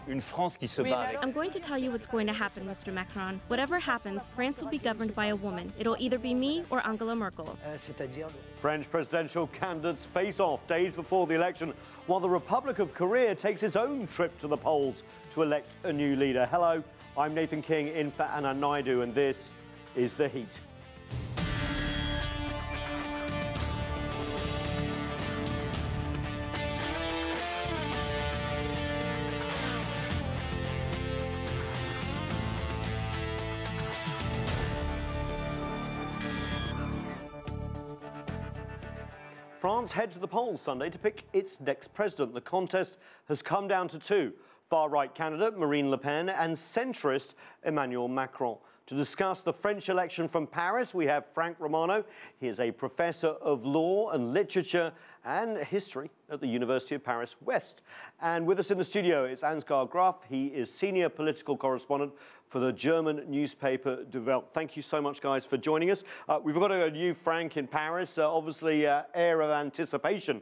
Une France qui se bat avec... I'm going to tell you what's going to happen, Mr. Macron. Whatever happens, France will be governed by a woman. It'll either be me or Angela Merkel. French presidential candidates face off days before the election, while the Republic of Korea takes its own trip to the polls to elect a new leader. Hello, I'm Nathan King in for Anna Naidu, and this is The Heat. France head to the polls Sunday to pick its next president. The contest has come down to two: far-right candidate Marine Le Pen and centrist Emmanuel Macron. To discuss the French election from Paris, we have Frank Romano. He is a professor of law and literature and history at the University of Paris West. And with us in the studio is Ansgar Graw. He is senior political correspondent for the German newspaper Welt. Thank you so much, guys, for joining us. We've got a new Frank in Paris, obviously air of anticipation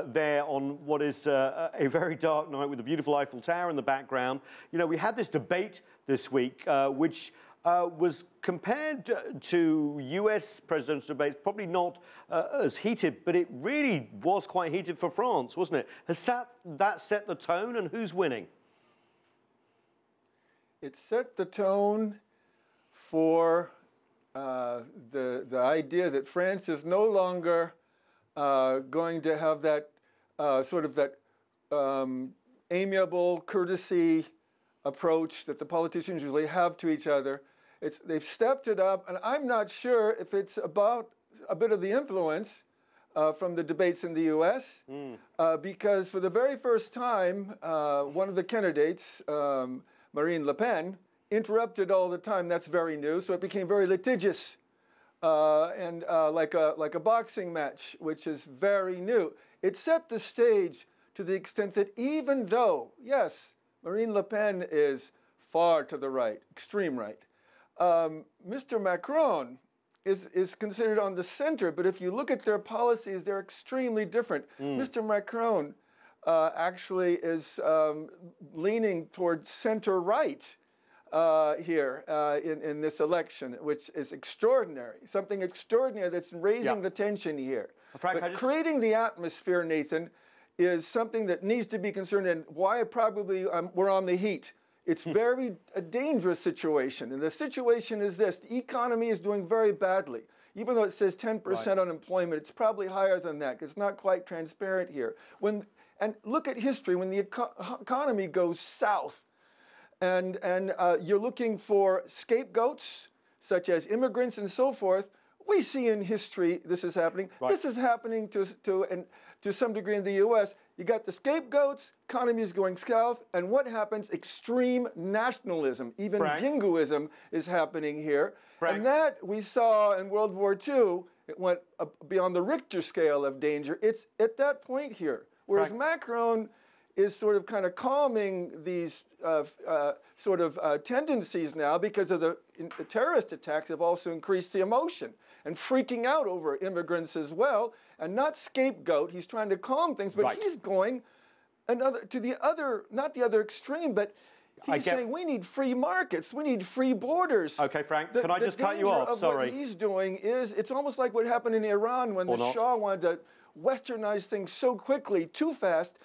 there on what is a very dark night with a beautiful Eiffel Tower in the background. You know, we had this debate this week, which was compared to US presidential debates, probably not as heated, but it really was quite heated for France, wasn't it? Has that set the tone, and who's winning? It set the tone for the idea that France is no longer going to have that sort of that amiable courtesy approach that the politicians usually have to each other. They've stepped it up, and I'm not sure if it's about a bit of the influence from the debates in the US, because for the very first time, one of the candidates, Marine Le Pen, interrupted all the time. That's very new, so it became very litigious and like a boxing match, which is very new. It set the stage to the extent that even though, yes, Marine Le Pen is far to the right, extreme right, Mr. Macron is considered on the center, but if you look at their policies, they're extremely different. Mr. Macron actually is leaning towards center-right here in this election, which is extraordinary, something extraordinary that's raising the tension here. Frank, but creating the atmosphere, Nathan, is something that needs to be concerned, and why probably we're on the heat. It's a dangerous situation, and the situation is this: the economy is doing very badly. Even though it says 10% unemployment, it's probably higher than that, because it's not quite transparent here. And look at history, when the economy goes south, and you're looking for scapegoats, such as immigrants and so forth, we see in history this is happening. This is happening to some degree in the US. You got the scapegoats, economy is going south, and what happens? Extreme nationalism, even jingoism is happening here. And that we saw in World War II. It went beyond the Richter scale of danger. It's at that point here. Whereas Macron is sort of kind of calming these tendencies now, because of the terrorist attacks have also increased the emotion and freaking out over immigrants as well, and not scapegoat. He's trying to calm things, but he's going to the other, not the other extreme, but he's saying we need free markets, we need free borders. Okay, Frank, can I just cut you off? Sorry. What he's doing is, it's almost like what happened in Iran when the Shah wanted to westernize things so quickly, too fast.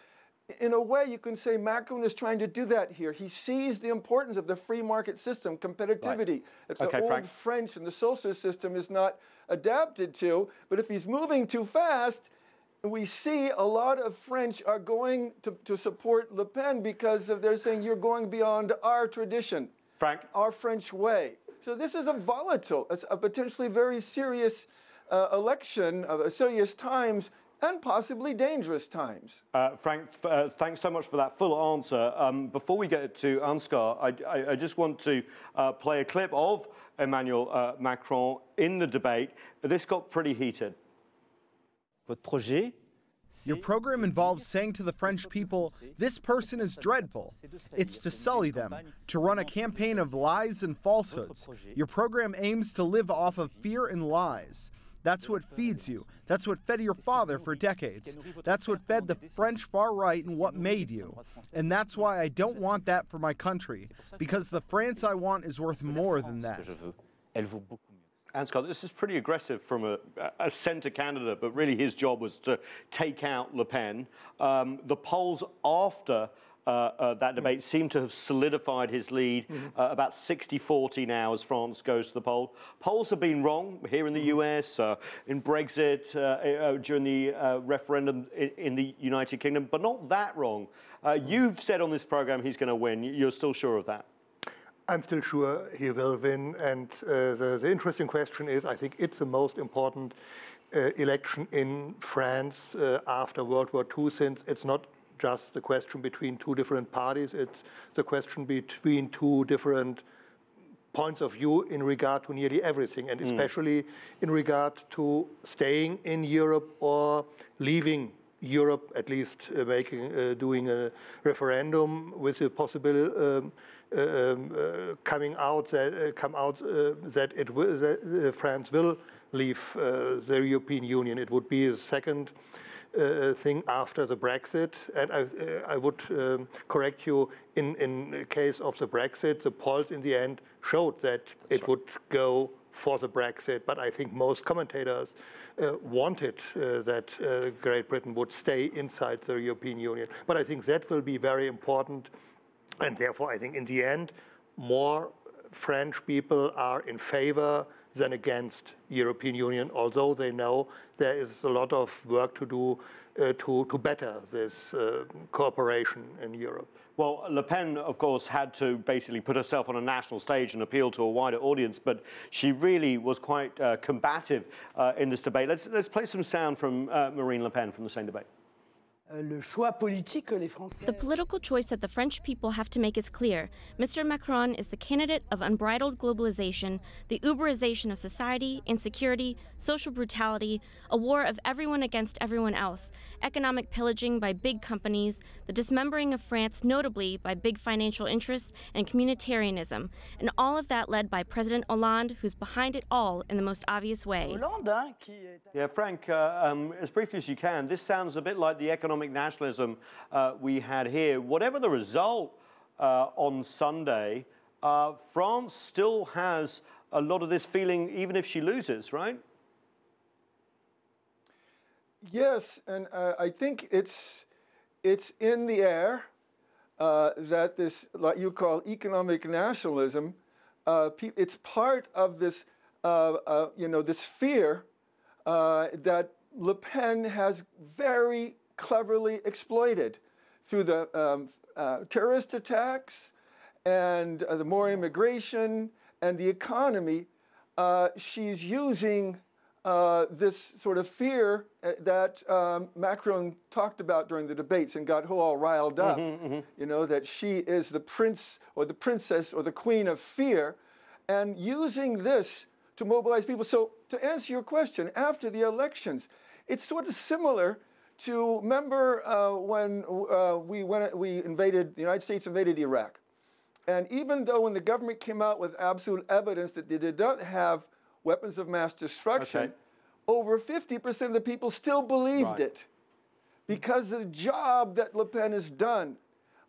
In a way, you can say Macron is trying to do that here. He sees the importance of the free market system, competitivity, that the old French and the socialist system is not adapted to. But if he's moving too fast, we see a lot of French are going to support Le Pen because they're saying you're going beyond our tradition, our French way. So this is a volatile, a potentially very serious election of serious times, and possibly dangerous times. Frank, thanks so much for that full answer. Before we get to Ansgar, I just want to play a clip of Emmanuel Macron in the debate. This got pretty heated. Your program involves saying to the French people, this person is dreadful. It's to sully them, to run a campaign of lies and falsehoods. Your program aims to live off of fear and lies. That's what feeds you. That's what fed your father for decades. That's what fed the French far right and what made you. And that's why I don't want that for my country, because the France I want is worth more than that. Ansgar, this is pretty aggressive from a centre candidate, but really his job was to take out Le Pen. The polls after that debate seem to have solidified his lead, about 60-40 now as France goes to the poll. Polls have been wrong here in the US, in Brexit, during the referendum in the United Kingdom, but not that wrong. You've said on this programme he's going to win. You're still sure of that? I'm still sure he will win. And the interesting question is, I think it's the most important election in France after World War II, since it's not just the question between two different parties, it's the question between two different points of view in regard to nearly everything, and especially in regard to staying in Europe or leaving Europe, at least doing a referendum with a possible that France will leave the European Union. It would be the second thing after the Brexit, and I would correct you, in case of the Brexit, the polls in the end showed that it would go for the Brexit, but I think most commentators wanted that Great Britain would stay inside the European Union. But I think that will be very important, and therefore I think in the end more French people are in favor than against European Union, although they know there is a lot of work to do to better this cooperation in Europe. Well, Le Pen, of course, had to basically put herself on a national stage and appeal to a wider audience, but she really was quite combative in this debate. Let's play some sound from Marine Le Pen from the same debate. The political choice that the French people have to make is clear. Mr. Macron is the candidate of unbridled globalization, the Uberization of society, insecurity, social brutality, a war of everyone against everyone else, economic pillaging by big companies, the dismembering of France, notably by big financial interests, and communitarianism. And all of that led by President Hollande, who's behind it all in the most obvious way. Yeah, Frank, as briefly as you can, this sounds a bit like the economic nationalism we had here. Whatever the result on Sunday, France still has a lot of this feeling, even if she loses, right? Yes, and I think it's in the air that this, like you call economic nationalism, it's part of this, this fear that Le Pen has very cleverly exploited through the terrorist attacks and the more immigration and the economy. She's using this sort of fear that Macron talked about during the debates and got all riled up, you know, that she is the prince or the princess or the queen of fear, and using this to mobilize people. So to answer your question, after the elections, it's sort of similar to, remember when the United States invaded Iraq. And even though when the government came out with absolute evidence that they did not have weapons of mass destruction, over 50% of the people still believed it, because of the job that Le Pen has done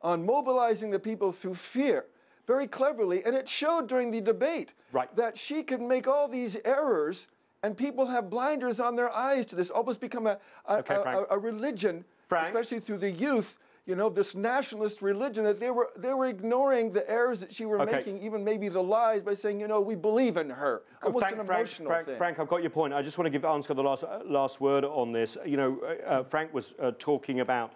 on mobilizing the people through fear, very cleverly. And it showed during the debate that she could make all these errors, and people have blinders on their eyes to this, almost become a religion, especially through the youth, you know, this nationalist religion, that they were ignoring the errors that she were making, even maybe the lies, by saying, you know, we believe in her. Almost an emotional thing. Frank, I've got your point. I just want to give Ansgar the last word on this. You know, Frank was talking about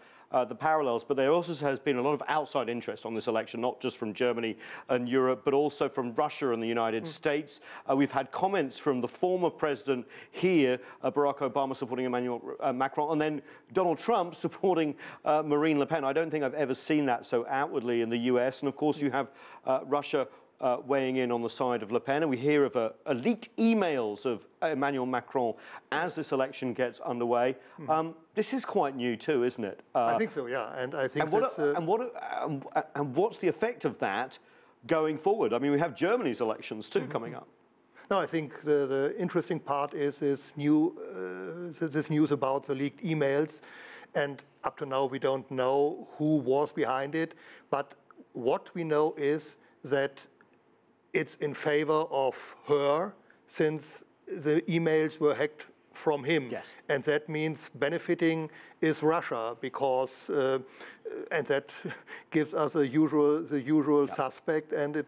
the parallels, but there also has been a lot of outside interest on this election, not just from Germany and Europe, but also from Russia and the United States. We've had comments from the former president here, Barack Obama supporting Emmanuel Macron, and then Donald Trump supporting Marine Le Pen. I don't think I've ever seen that so outwardly in the US. And of course, you have Russia weighing in on the side of Le Pen, and we hear of leaked emails of Emmanuel Macron as this election gets underway. This is quite new too, isn't it? I think so, yeah. And I think what's the effect of that going forward? I mean, we have Germany's elections too coming up. No, I think the interesting part is this news about the leaked emails, and up to now we don't know who was behind it, but what we know is that it's in favor of her, since the emails were hacked from him. Yes. And that means benefiting is Russia, because and that gives us the usual suspect, and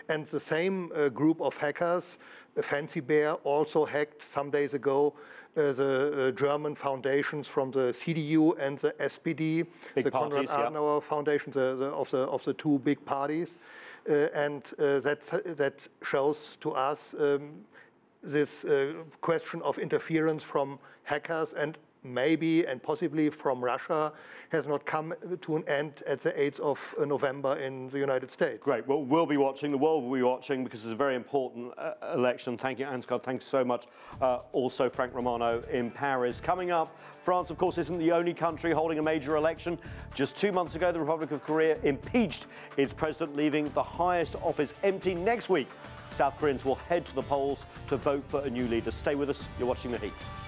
and the same group of hackers, Fancy Bear, also hacked some days ago the German foundations from the CDU and the SPD, the Konrad Adenauer Foundation, of the two big parties, and that shows to us this question of interference from hackers, and maybe and possibly from Russia, has not come to an end at the 8th of November in the United States. Great. Well, we'll be watching. The world will be watching, because it's a very important election. Thank you, Ansgar. Thanks so much. Also, Frank Romano in Paris. Coming up, France, of course, isn't the only country holding a major election. Just 2 months ago, the Republic of Korea impeached its president, leaving the highest office empty. Next week, South Koreans will head to the polls to vote for a new leader. Stay with us. You're watching The Heat.